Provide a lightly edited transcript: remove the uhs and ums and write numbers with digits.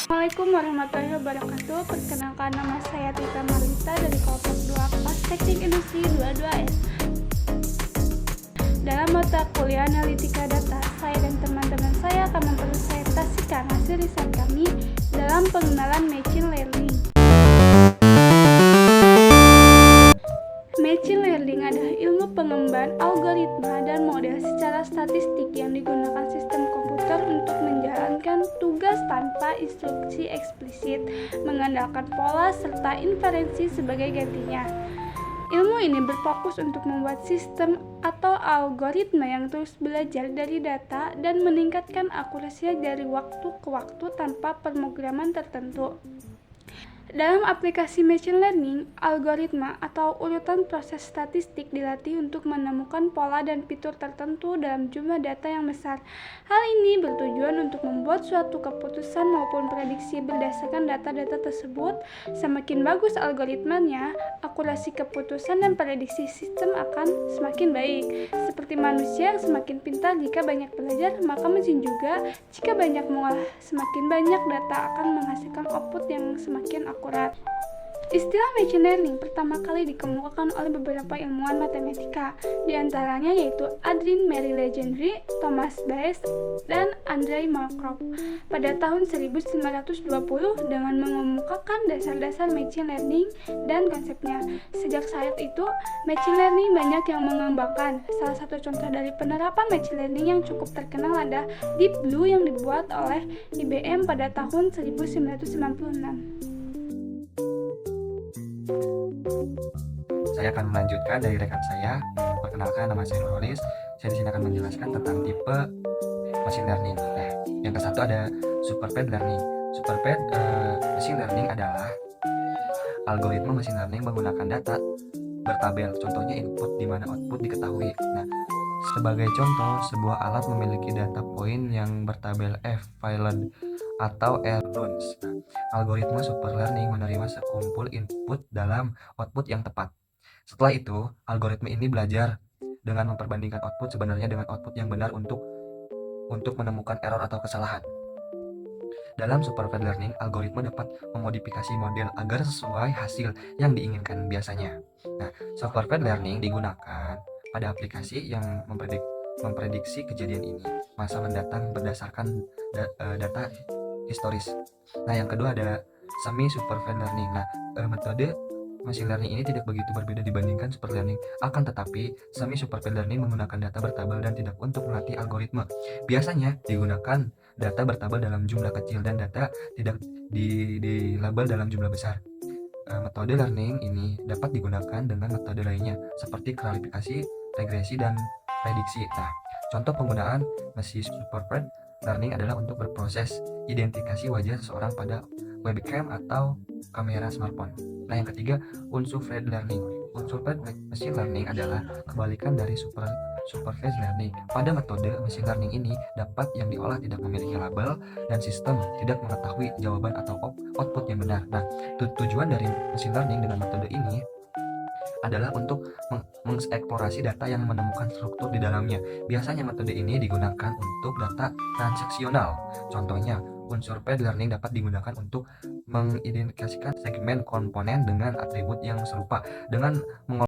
Assalamualaikum warahmatullahi wabarakatuh. Perkenalkan, nama saya Tika Marita dari kelompok 2 kelas Teknik Industri 22S. Dalam mata kuliah analitika data, saya dan teman-teman saya akan mempresentasikan hasil riset kami dalam pengenalan machine learning. Machine learning adalah ilmu pengembangan algoritma dan model secara statistik yang digunakan sistem komputer untuk menjalankan tugas tanpa instruksi eksplisit, mengandalkan pola serta inferensi sebagai gantinya. Ilmu ini berfokus untuk membuat sistem atau algoritma yang terus belajar dari data dan meningkatkan akurasinya dari waktu ke waktu tanpa pemrograman tertentu. Dalam aplikasi machine learning, algoritma atau urutan proses statistik dilatih untuk menemukan pola dan fitur tertentu dalam jumlah data yang besar. Hal ini bertujuan untuk membuat suatu keputusan maupun prediksi berdasarkan data-data tersebut. Semakin bagus algoritmanya, akurasi keputusan dan prediksi sistem akan semakin baik. Seperti manusia yang semakin pintar jika banyak belajar, maka mesin juga jika banyak mengolah semakin banyak data akan menghasilkan output yang semakin akurat. Istilah machine learning pertama kali dikemukakan oleh beberapa ilmuwan matematika, di antaranya yaitu Adrien Marie Legendre, Thomas Bayes, dan Andrei Markov pada tahun 1920 dengan mengemukakan dasar-dasar machine learning dan konsepnya. Sejak saat itu, machine learning banyak yang mengembangkan. Salah satu contoh dari penerapan machine learning yang cukup terkenal adalah Deep Blue yang dibuat oleh IBM pada tahun 1996. Saya akan melanjutkan dari rekan saya. Perkenalkan, nama saya Nurholis. Saya di sini akan menjelaskan tentang tipe machine learning. Nah, yang ke satu ada supervised learning. Supervised machine learning adalah algoritma machine learning menggunakan data bertabel. Contohnya input di mana output diketahui. Nah, sebagai contoh, sebuah alat memiliki data point yang bertabel F, valid atau errors. Nah, algoritma super learning menerima sekumpul input dalam output yang tepat. Setelah itu, algoritma ini belajar dengan memperbandingkan output sebenarnya dengan output yang benar untuk menemukan error atau kesalahan. Dalam supervised learning, algoritma dapat memodifikasi model agar sesuai hasil yang diinginkan biasanya. Nah, supervised learning digunakan pada aplikasi yang memprediksi kejadian ini, masa mendatang berdasarkan data historis. Nah, yang kedua ada semi supervised learning. Nah, metode machine learning ini tidak begitu berbeda dibandingkan super learning, akan tetapi semi supervised learning menggunakan data bertabel dan tidak untuk melatih algoritma. Biasanya digunakan data bertabel dalam jumlah kecil dan data tidak dilabel dalam jumlah besar. Metode learning ini dapat digunakan dengan metode lainnya seperti klarifikasi, regresi, dan prediksi. Nah, contoh penggunaan machine supervised learning adalah untuk berproses identifikasi wajah seseorang pada webcam atau kamera smartphone. Nah, yang ketiga, unsupervised learning. Unsupervised machine learning adalah kebalikan dari supervised learning. Pada metode machine learning ini, dapat yang diolah tidak memiliki label dan sistem tidak mengetahui jawaban atau output yang benar. Nah, tujuan dari machine learning dengan metode ini adalah untuk mengeksplorasi data yang menemukan struktur di dalamnya. Biasanya metode ini digunakan untuk data transaksional. Contohnya, unsupervised learning dapat digunakan untuk mengidentifikasikan segmen komponen dengan atribut yang serupa dengan